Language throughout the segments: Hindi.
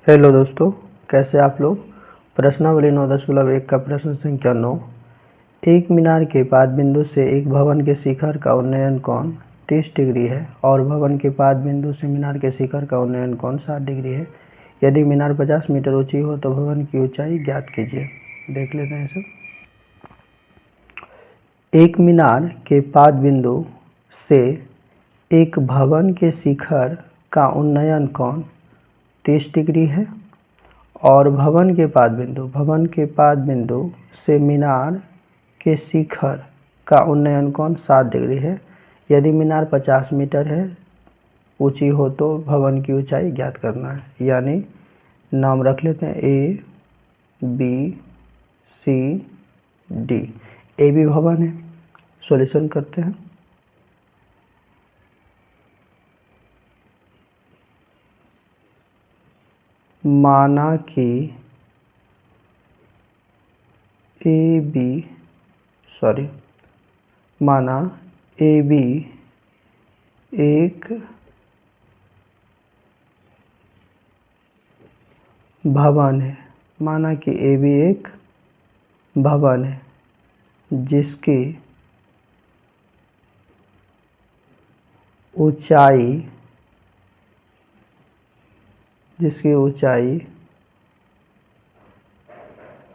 हेलो दोस्तों, कैसे आप लोग। प्रश्नावली 9.1 का प्रश्न संख्या 9। एक मीनार के पाद बिंदु से एक भवन के शिखर का उन्नयन कोण 30 डिग्री है और भवन के पाद बिंदु से मीनार के शिखर का उन्नयन कोण 60 डिग्री है। यदि मीनार 50 मीटर ऊंची हो तो भवन की ऊंचाई ज्ञात कीजिए। देख लेते हैं सब। एक मीनार के पाद बिंदु से एक भवन के शिखर का उन्नयन कोण 30 डिग्री है और भवन के पाद बिंदु से मीनार के शिखर का उन्नयन कोण 60 डिग्री है। यदि मीनार 50 मीटर है ऊंची हो तो भवन की ऊंचाई ज्ञात करना है। यानी नाम रख लेते हैं A B C D. A B भवन है। सॉल्यूशन करते हैं। माना ए बी एक भवन है। माना कि ए बी एक भवन है जिसकी ऊंचाई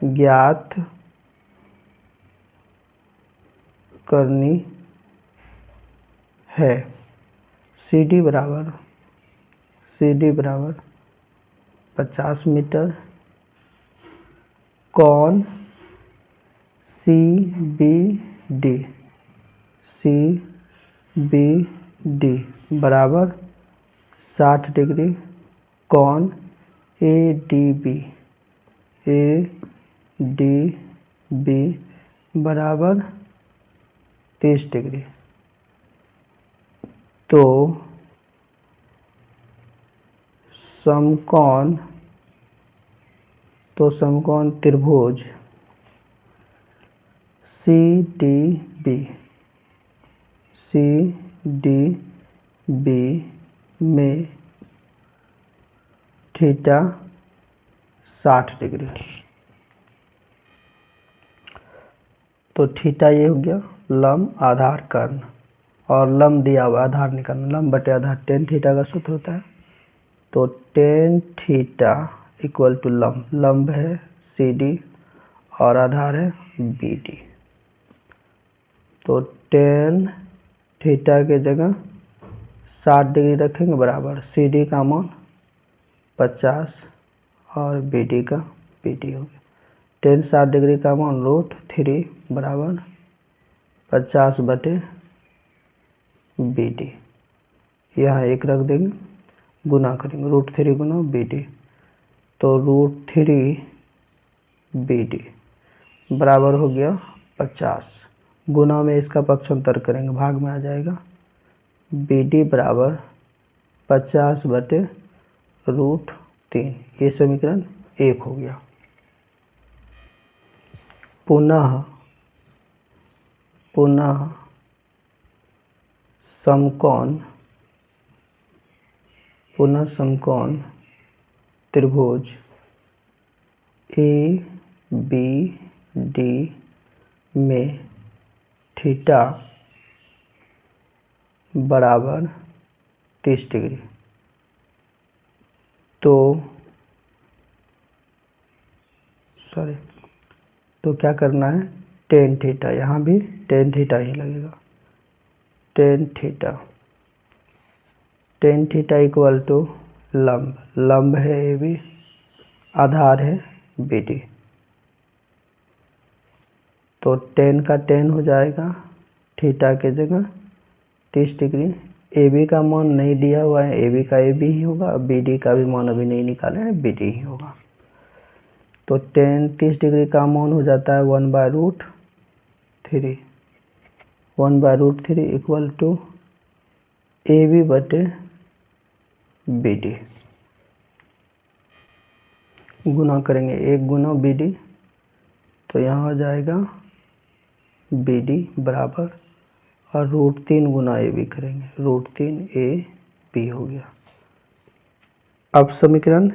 ज्ञात करनी है। सी डी बराबर 50 मीटर। कोण सी बी डी बराबर 60 डिग्री। कोण ए डी बी बराबर 30 डिग्री। तो समकोण त्रिभुज सी डी बी में थीटा 60 डिग्री। तो थीटा ये हो गया लंब आधार कर्ण और लंब दिया हुआ आधार निकालना। लंब बटे आधार टेन थीटा का सूत्र होता है। तो टेन थीटा इक्वल टू लंब है सी डी और आधार है बी डी। तो टेन थीटा के जगह 60 डिग्री रखेंगे बराबर सी डी का मान 50 और बी डी का हो गया। टेन 60 डिग्री का मान √3 बराबर 50 बटे बी डी। यहाँ एक रख देंगे, गुना करेंगे √3 गुना बी डी। तो √3 बी डी बराबर हो गया 50। गुना में इसका पक्षांतर करेंगे, भाग में आ जाएगा। बी डी बराबर 50 बटे √3। ये समीकरण 1 हो गया। पुनः समकोण त्रिभुज ए बी डी में थीटा बराबर 30 डिग्री। तो क्या करना है, टेन थीटा, यहाँ भी टेन थीटा ही लगेगा। टेन थीटा इक्वल टू लंब है ए बी, आधार है बी डी। तो टेन का टेन हो जाएगा थीटा के जगह 30 डिग्री। ए बी का मान नहीं दिया हुआ है, ए बी का ए बी ही होगा। बी डी का भी मान अभी नहीं निकाले हैं, बी डी ही होगा। तो टेन 30 डिग्री का मान हो जाता है 1/√3। 1/√3 इक्वल टू ए बी बटे बी डी। गुना करेंगे 1 गुना बी डी, तो यहाँ हो जाएगा बी डी बराबर और √3 गुना ए बी करेंगे, √3 ए बी हो गया। अब समीकरण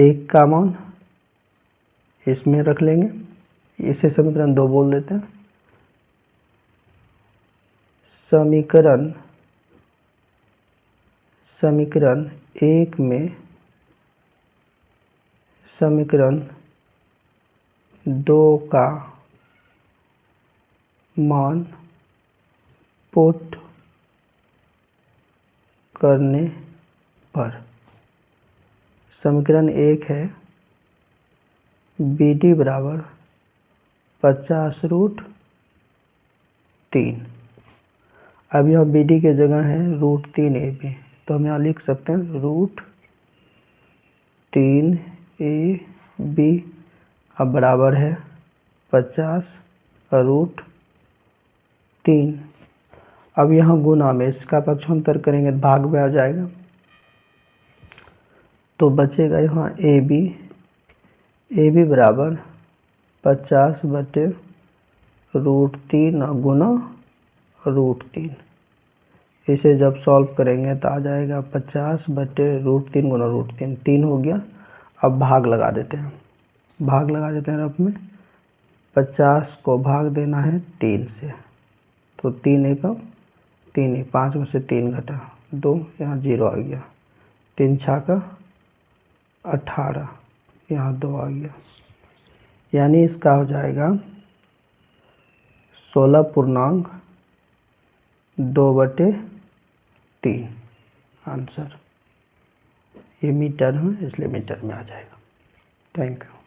1 का मान इसमें रख लेंगे, इसे समीकरण 2 बोल देते हैं। समीकरण 1 में समीकरण 2 का मान पुट करने पर समीकरण 1 है BD बराबर 50√3। अब यह BD की जगह है √3 AB, तो हम यहाँ लिख सकते हैं √3 AB। अब बराबर है 50√3। अब यहाँ गुना में इसका पक्षांतर करेंगे तो भाग में आ जाएगा, तो बचेगा यहाँ AB बराबर 50/√3 गुना √3। इसे जब सॉल्व करेंगे तो आ जाएगा 50/√3 गुना √3, 3 हो गया। अब भाग लगा देते हैं रफ में। 50 को भाग देना है 3 से, तो 3 एकम 3 ही, 5 में से 3 घटा 2, यहाँ 0 आ गया। 3 छाका 18, यहाँ 2 आ गया, यानी इसका हो जाएगा 16.2/3 आंसर। ये मीटर है इसलिए मीटर में आ जाएगा। Thank you.